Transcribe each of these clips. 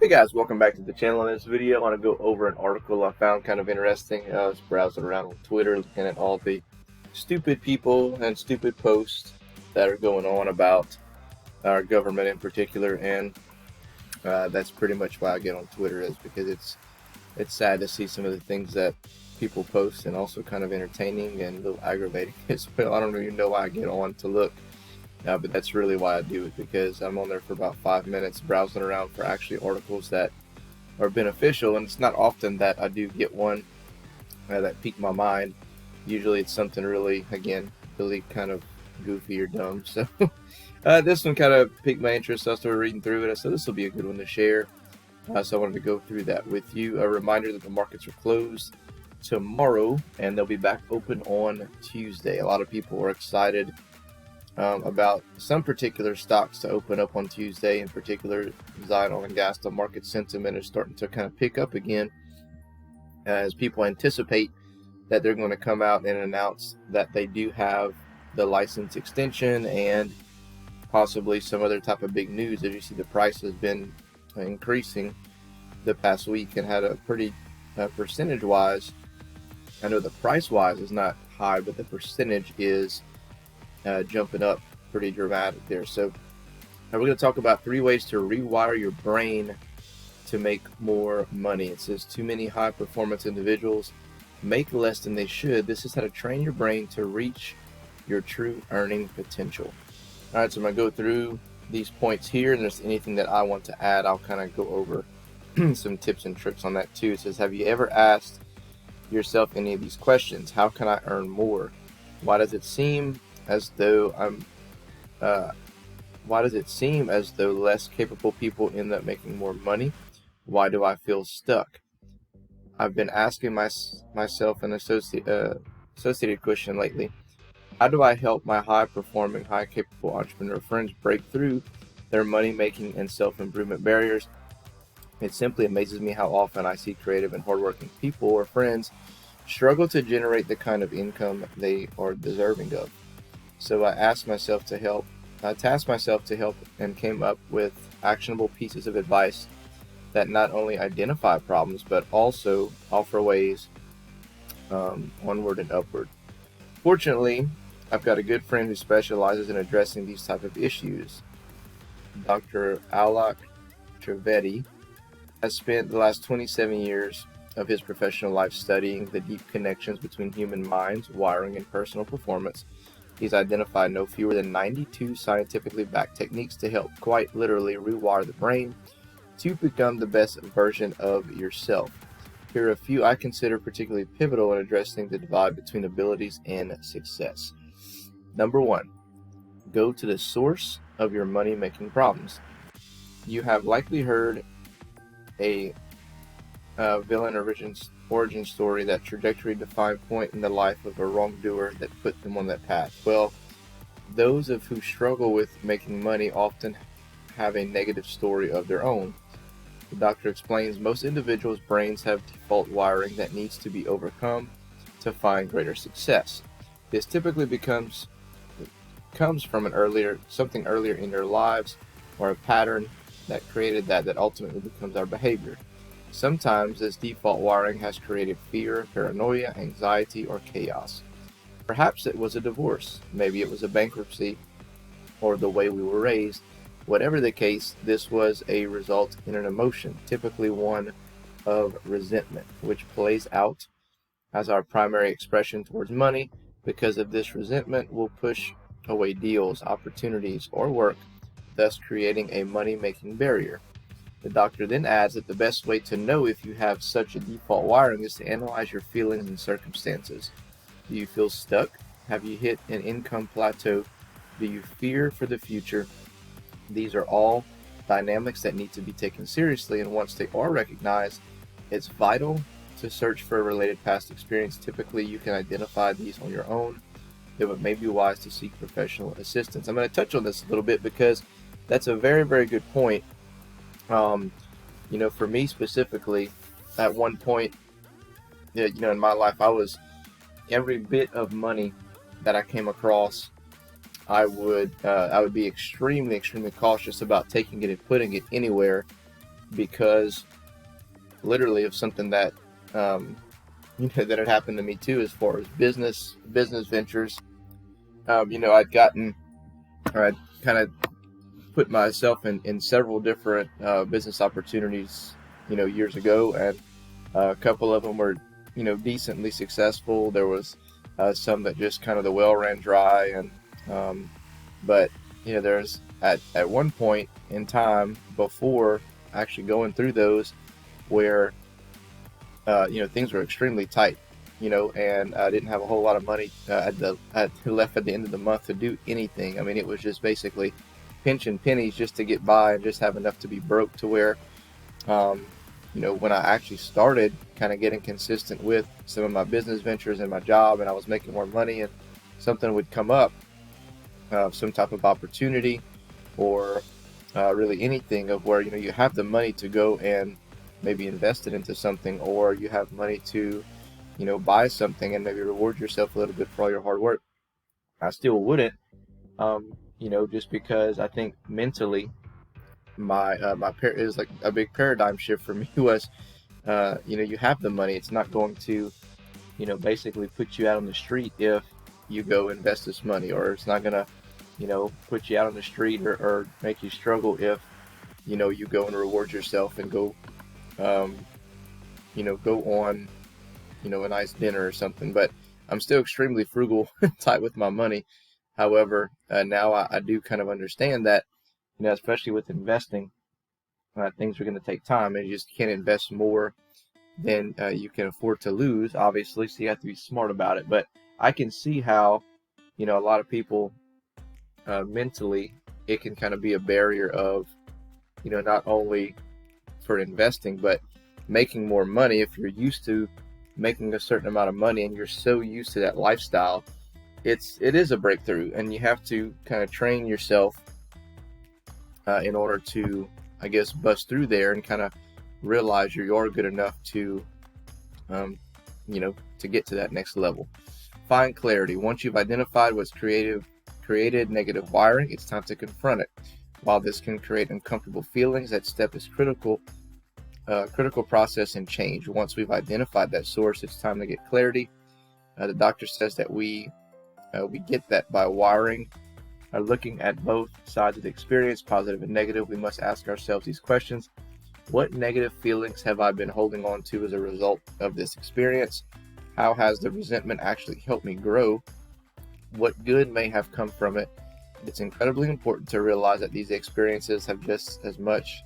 Hey guys, welcome back to the channel. In this video, I want to go over an article I found kind of interesting. I was browsing around on Twitter looking at all the stupid people and stupid posts that are going on about our government in particular, and that's pretty much why I get on Twitter, is because it's sad to see some of the things that people post, and also kind of entertaining and a little aggravating as well. I don't even know why I get on to look. But that's really why I do it, because I'm on there for about 5 minutes browsing around for actually articles that are beneficial, and it's not often that I do get one that pique my mind. Usually it's something really, again, really kind of goofy or dumb. So this one kind of piqued my interest, so I started reading through it. I said this will be a good one to share, so I wanted to go through that with you. A reminder that the markets are closed tomorrow and they'll be back open on Tuesday. A lot of people are excited about some particular stocks to open up on Tuesday. In particular, Zion Oil and Gas, the market sentiment is starting to kind of pick up again as people anticipate that they're going to come out and announce that they do have the license extension and possibly some other type of big news. As you see, the price has been increasing the past week and had a pretty percentage-wise. I know the price-wise is not high, but the percentage is jumping up pretty dramatic there. So we're going to talk about 3 ways to rewire your brain to make more money. It says too many high performance individuals make less than they should. This is how to train your brain to reach your true earning potential. All right, so I'm going to go through these points here, and if there's anything that I want to add, I'll kind of go over some tips and tricks on that too. It says, have you ever asked yourself any of these questions? How can I earn more? Why does it seem as though less capable people end up making more money? Why do I feel stuck? I've been asking myself an associated question lately. How do I help my high-performing, high-capable entrepreneur friends break through their money-making and self-improvement barriers? It simply amazes me how often I see creative and hardworking people or friends struggle to generate the kind of income they are deserving of. So I tasked myself to help and came up with actionable pieces of advice that not only identify problems but also offer ways onward and upward. Fortunately, I've got a good friend who specializes in addressing these type of issues. Dr. Alok Trivedi has spent the last 27 years of his professional life studying the deep connections between human minds, wiring, and personal performance. He's identified no fewer than 92 scientifically backed techniques to help quite literally rewire the brain to become the best version of yourself. Here are a few I consider particularly pivotal in addressing the divide between abilities and success. Number 1, go to the source of your money-making problems. You have likely heard a villain origin story, that trajectory-defined point in the life of a wrongdoer that put them on that path. Well, those of who struggle with making money often have a negative story of their own. The doctor explains most individuals' brains have default wiring that needs to be overcome to find greater success. This typically comes from something earlier in their lives, or a pattern that created that ultimately becomes our behavior. Sometimes this default wiring has created fear, paranoia, anxiety, or chaos. Perhaps it was a divorce, maybe it was a bankruptcy, or the way we were raised. Whatever the case, this was a result in an emotion, typically one of resentment, which plays out as our primary expression towards money. Because of this resentment, we'll push away deals, opportunities, or work, thus creating a money-making barrier. The doctor then adds that the best way to know if you have such a default wiring is to analyze your feelings and circumstances. Do you feel stuck? Have you hit an income plateau? Do you fear for the future? These are all dynamics that need to be taken seriously, and once they are recognized, it's vital to search for a related past experience. Typically, you can identify these on your own, though it may be wise to seek professional assistance. I'm going to touch on this a little bit because that's a very, very good point. For me specifically, at one point, in my life, every bit of money that I came across, I would be extremely, extremely cautious about taking it and putting it anywhere because literally of something that that had happened to me too, as far as business ventures. I'd kind of put myself in several different business opportunities, years ago, and a couple of them were, decently successful. There was some that just kind of the well ran dry, and but there's at one point in time before actually going through those where things were extremely tight, and I didn't have a whole lot of money left at the end of the month to do anything. I mean, it was just basically pinching pennies just to get by and just have enough to be broke, to where when I actually started kind of getting consistent with some of my business ventures and my job, and I was making more money, and something would come up, some type of opportunity, or really anything of where you have the money to go and maybe invest it into something, or you have money to buy something and maybe reward yourself a little bit for all your hard work. I still wouldn't, just because I think mentally it was like a big paradigm shift for me was, you have the money. It's not going to, basically put you out on the street if you go invest this money, or it's not going to, put you out on the street or make you struggle if, you go and reward yourself and go, go on, a nice dinner or something. But I'm still extremely frugal and tight with my money. However, now I do kind of understand that, especially with investing, things are going to take time, and you just can't invest more than you can afford to lose, obviously. So you have to be smart about it. But I can see how, a lot of people mentally, it can kind of be a barrier of, not only for investing, but making more money. If you're used to making a certain amount of money and you're so used to that lifestyle, it is a breakthrough, and you have to kind of train yourself in order to, I guess, bust through there and kind of realize you are good enough to, to get to that next level. Find clarity. Once you've identified what's created negative wiring, it's time to confront it. While this can create uncomfortable feelings, that step is critical process in change. Once we've identified that source, it's time to get clarity. The doctor says that we get that by wiring, looking at both sides of the experience, positive and negative. We must ask ourselves these questions. What negative feelings have I been holding on to as a result of this experience? How has the resentment actually helped me grow? What good may have come from it? It's incredibly important to realize that these experiences have just as much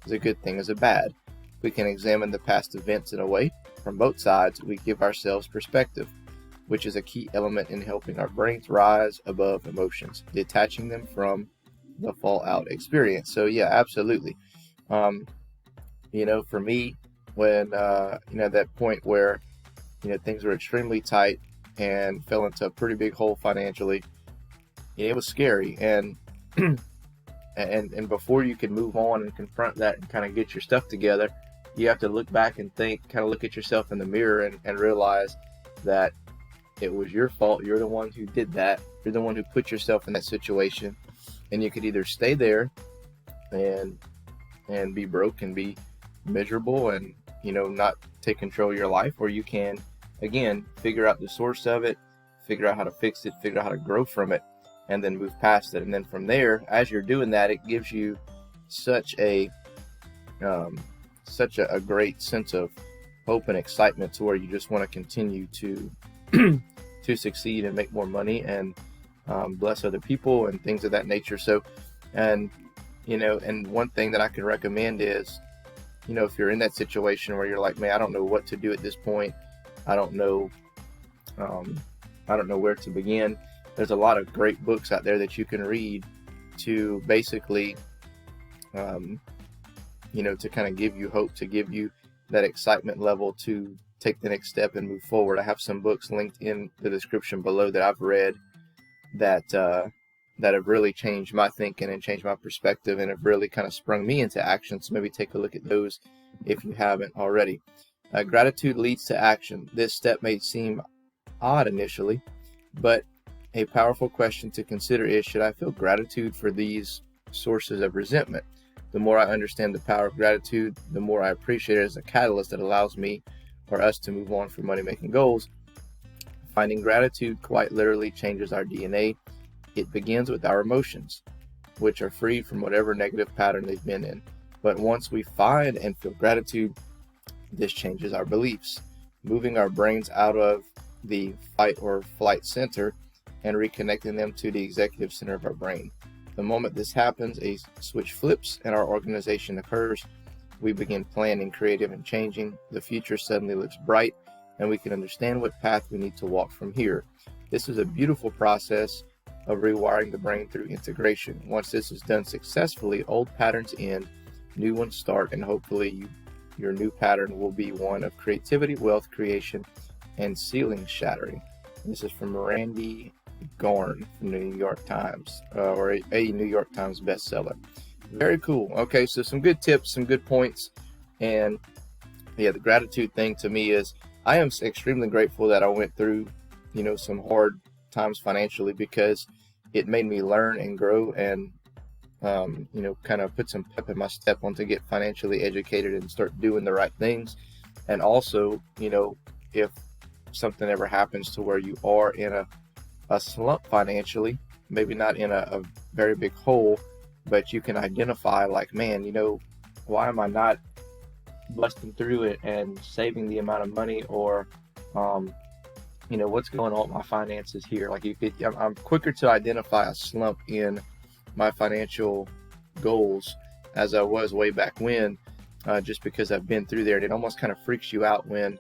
as a good thing as a bad. We can examine the past events in a way. From both sides, we give ourselves perspective, which is a key element in helping our brains rise above emotions, detaching them from the fallout experience. So yeah, absolutely. For me, when, that point where, things were extremely tight and fell into a pretty big hole financially, it was scary. And, and before you can move on and confront that and kind of get your stuff together, you have to look back and think, kind of look at yourself in the mirror and realize that it was your fault. You're the one who did that. You're the one who put yourself in that situation. And you could either stay there and be broke and be miserable and, not take control of your life, or you can, again, figure out the source of it, figure out how to fix it, figure out how to grow from it, and then move past it. And then from there, as you're doing that, it gives you such a great sense of hope and excitement, to where you just want to continue to to succeed and make more money and bless other people and things of that nature. So, and one thing that I can recommend is, if you're in that situation where you're like, man, I don't know what to do at this point, I don't know where to begin. There's a lot of great books out there that you can read to basically, to kind of give you hope, to give you that excitement level to take the next step and move forward. I have some books linked in the description below that I've read that have really changed my thinking and changed my perspective, and have really kind of sprung me into action. So maybe take a look at those if you haven't already. Gratitude leads to action. This step may seem odd initially, but a powerful question to consider is, should I feel gratitude for these sources of resentment? The more I understand the power of gratitude, the more I appreciate it as a catalyst that allows me or us to move on from money-making goals. Finding gratitude quite literally changes our DNA. It begins with our emotions, which are free from whatever negative pattern they've been in. But once we find and feel gratitude, this changes our beliefs, moving our brains out of the fight or flight center and reconnecting them to the executive center of our brain. The moment this happens, a switch flips and our organization occurs. We begin planning, creative, and changing. The future suddenly looks bright, and we can understand what path we need to walk from here. This is a beautiful process of rewiring the brain through integration. Once this is done successfully, old patterns end, new ones start, and hopefully your new pattern will be one of creativity, wealth creation, and ceiling shattering. This is from Randy Garn from the New York Times, or a New York Times bestseller. Very cool. Okay, so some good tips, some good points. And yeah, the gratitude thing to me is I am extremely grateful that I went through, some hard times financially, because it made me learn and grow and, kind of put some pep in my step on to get financially educated and start doing the right things. And also, if something ever happens to where you are in a slump financially, maybe not in a very big hole, but you can identify like, man, why am I not busting through it and saving the amount of money, or what's going on with my finances here? Like I'm quicker to identify a slump in my financial goals as I was way back when, just because I've been through there. And it almost kind of freaks you out when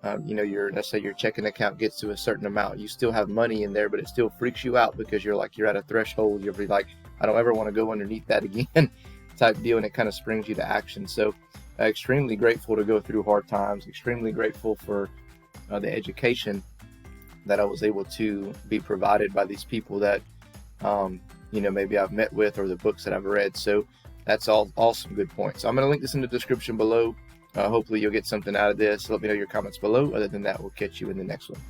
let's say your checking account gets to a certain amount. You still have money in there, but it still freaks you out because you're at a threshold. You'll be like, I don't ever want to go underneath that again type deal. And it kind of springs you to action. So extremely grateful to go through hard times, extremely grateful for the education that I was able to be provided by these people that, maybe I've met with, or the books that I've read. So that's all some good points. So I'm going to link this in the description below. Hopefully you'll get something out of this. Let me know your comments below. Other than that, we'll catch you in the next one.